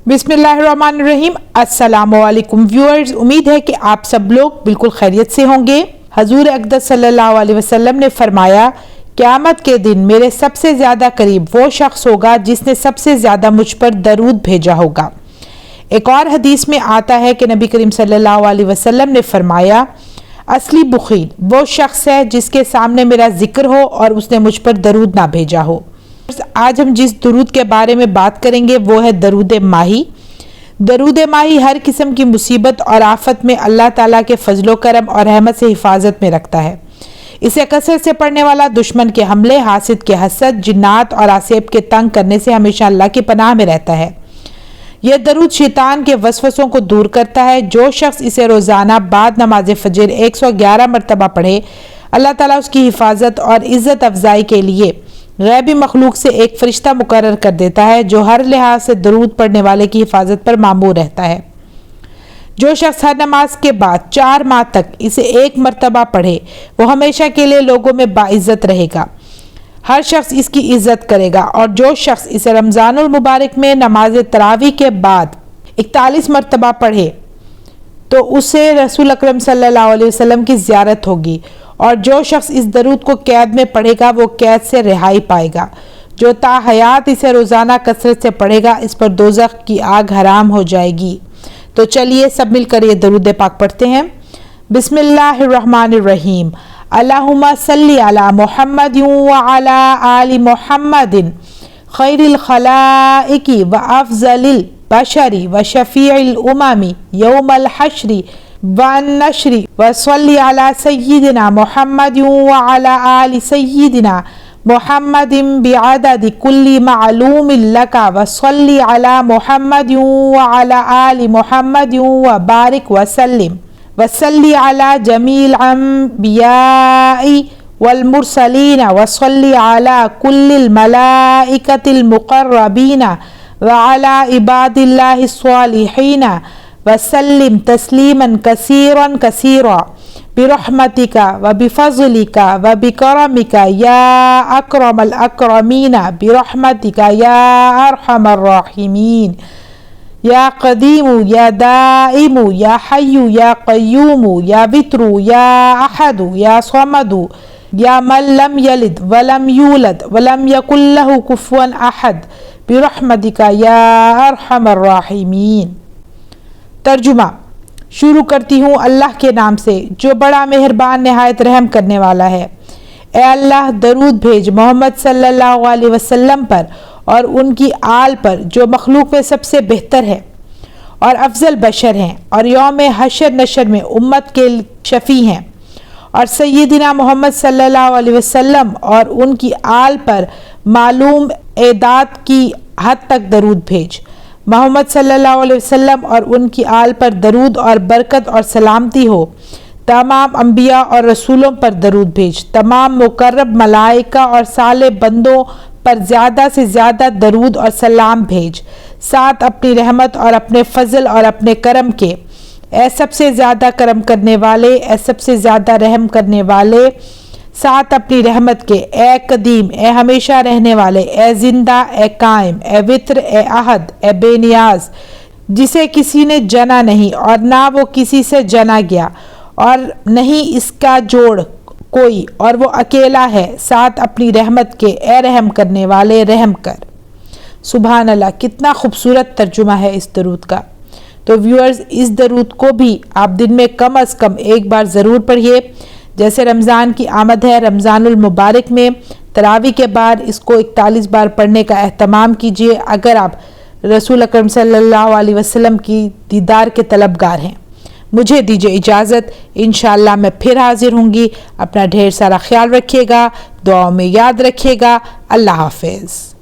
बिस्मिल्लाहिर्रहमानिर्रहीम। अस्सलामुअलैकुम व्यूअर्स, उम्मीद है कि आप सब लोग बिल्कुल खैरियत से होंगे। हजूर अक़दस सल्लल्लाहु अलैहि वसल्लम ने फरमाया, क़यामत के दिन मेरे सबसे ज़्यादा करीब वो शख्स होगा जिसने सबसे ज़्यादा मुझ पर दरूद भेजा होगा। एक और हदीस में आता है कि नबी करीम सल्लल्लाहु अलैहि वसल्लम ने फरमाया, असली बुखील वो शख्स है जिसके सामने मेरा जिक्र हो और उसने मुझ पर दरूद ना भेजा हो। आज हम जिस दरूद के बारे में बात करेंगे वो है दरूद माही। दरूद माही हर किस्म की मुसीबत और आफत में अल्लाह ताला के फजलो करम और रहमत से हिफाजत में रखता है। इसे कसरत से पढ़ने वाला दुश्मन के हमले, हासिद के हसद, जिन्नात और आसेब के तंग करने से हमेशा अल्लाह की पनाह में रहता है। यह दरूद शैतान के वसवसों को दूर करता है। जो शख्स इसे रोज़ाना बाद नमाज फजर 111 मरतबा पढ़े, अल्लाह ताला उसकी हिफाजत और इज़्ज़त अफजाई के लिए गैबी मखलूक से एक फरिश्ता मुकर्रर कर देता है जो हर लिहाज से दरूद पढ़ने वाले की हिफाजत पर मामूर रहता है। जो शख्स हर नमाज के बाद 4 माह तक इसे 1 मरतबा पढ़े, वो हमेशा के लिए लोगों में बाइज़्ज़त रहेगा। हर शख्स इसकी इज्जत करेगा। और जो शख्स इसे रमज़ानुल मुबारक में नमाज तरावी के बाद 41 मरतबा पढ़े तो उसे रसूल अकरम सल्लल्लाहु अलैहि वसल्लम की ज़ियारत होगी। और जो शख्स इस दरूद को कैद में पढ़ेगा वो कैद से रिहाई पाएगा। जो ताहयात इसे रोज़ाना कसरत से पढ़ेगा, इस पर दोज़ख की आग हराम हो जाएगी। तो चलिए सब मिलकर ये दरूद पाक पढ़ते हैं। बिस्मिल्लाहिर्रहमानिर्रहीम। अल्लाहुम्मा सल्ली अला मुहम्मद व अला आलि मुहम्मदिन खैरिल खलाइकी व अफजलिल बशरी व शफीइल उमामी यौमल हश्री व नशरी व सल्ली अला सय्यिदिना मुहम्मद व अला आलि सय्यिदिना मुहम्मदिन बिअददि कुल्ली मालूमिन लका व सल्ली अला मुहम्मद व अला आलि मुहम्मद व बारिक व सल्लिम व सल्ली अला जमील अंबियाई वल मुरसलीन व सल्ली अला कुल्लिल मलाइकतिल मुक़र्रबीन व अला इबादिल्लाहिस सालिहीन वसल्लिम तस्लीमन कसीरन कसीरा बिरहमतिका व बिफज़लिका व बिकरमिका या अकरमल अकरमीना बिरहमतिका या अरहमर राहिमीन या क़दीमु या दाइमु या हय्यु या क़य्यूमु या वित्रु या अहदु या समदु या मन लम यलिद वलम यूलद वलम यकुल लहु कुफुवन अहद बिरहमतिका या अरहमर राहिमीन। तर्जुमा शुरू करती हूँ अल्लाह के नाम से जो बड़ा मेहरबान निहायत रहम करने वाला है। ए अल्लाह, दरूद भेज मोहम्मद सल्लल्लाहु अलैहि वसल्लम पर और उनकी आल पर जो मखलूक में सबसे बेहतर है और अफजल बशर हैं और यौम हशर नशर में उम्मत के शफ़ी हैं। और सय्यिदिना मोहम्मद सल्लल्लाहु अलैहि वसल्लम और उनकी आल पर मालूम एदाद की हद तक दरूद भेज। मोहम्मद सल्लल्लाहु अलैहि वसल्लम और उनकी आल पर दरूद और बरकत और सलामती हो। तमाम अंबिया और रसूलों पर दरूद भेज। तमाम मुकर्रब मलाइका और साले बंदों पर ज़्यादा से ज़्यादा दरूद और सलाम भेज। साथ अपनी रहमत और अपने फजल और अपने करम के, ए सबसे ज़्यादा करम करने वाले, ए सबसे ज़्यादा रहम करने वाले। साथ अपनी रहमत के, ए कदीम, ए हमेशा रहने वाले, ए जिंदा, ए कायम, ए वित्र, ए अहद, ए बेनियाज, जिसे किसी ने जना नहीं और ना वो किसी से जना गया और नहीं इसका जोड़ कोई और वो अकेला है। साथ अपनी रहमत के, ए रहम करने वाले, रहम कर। सुभान अल्लाह, कितना खूबसूरत तर्जुमा है इस दरूद का। तो व्यूअर्स, इस दरूद को भी आप दिन में कम अज़ कम एक बार ज़रूर पढ़िए। जैसे रमज़ान की आमद है, रमज़ानुल मुबारक में तरावी के बाद इसको 41 बार पढ़ने का एहतमाम कीजिए अगर आप रसूल अकरम सल्लल्लाहु अलैहि वसल्लम की दीदार के तलबगार हैं। मुझे दीजिए इजाज़त, इंशाअल्लाह मैं फिर हाजिर होंगी। अपना ढेर सारा ख्याल रखिएगा, दुआओं में याद रखिएगा। अल्लाह हाफ़िज़।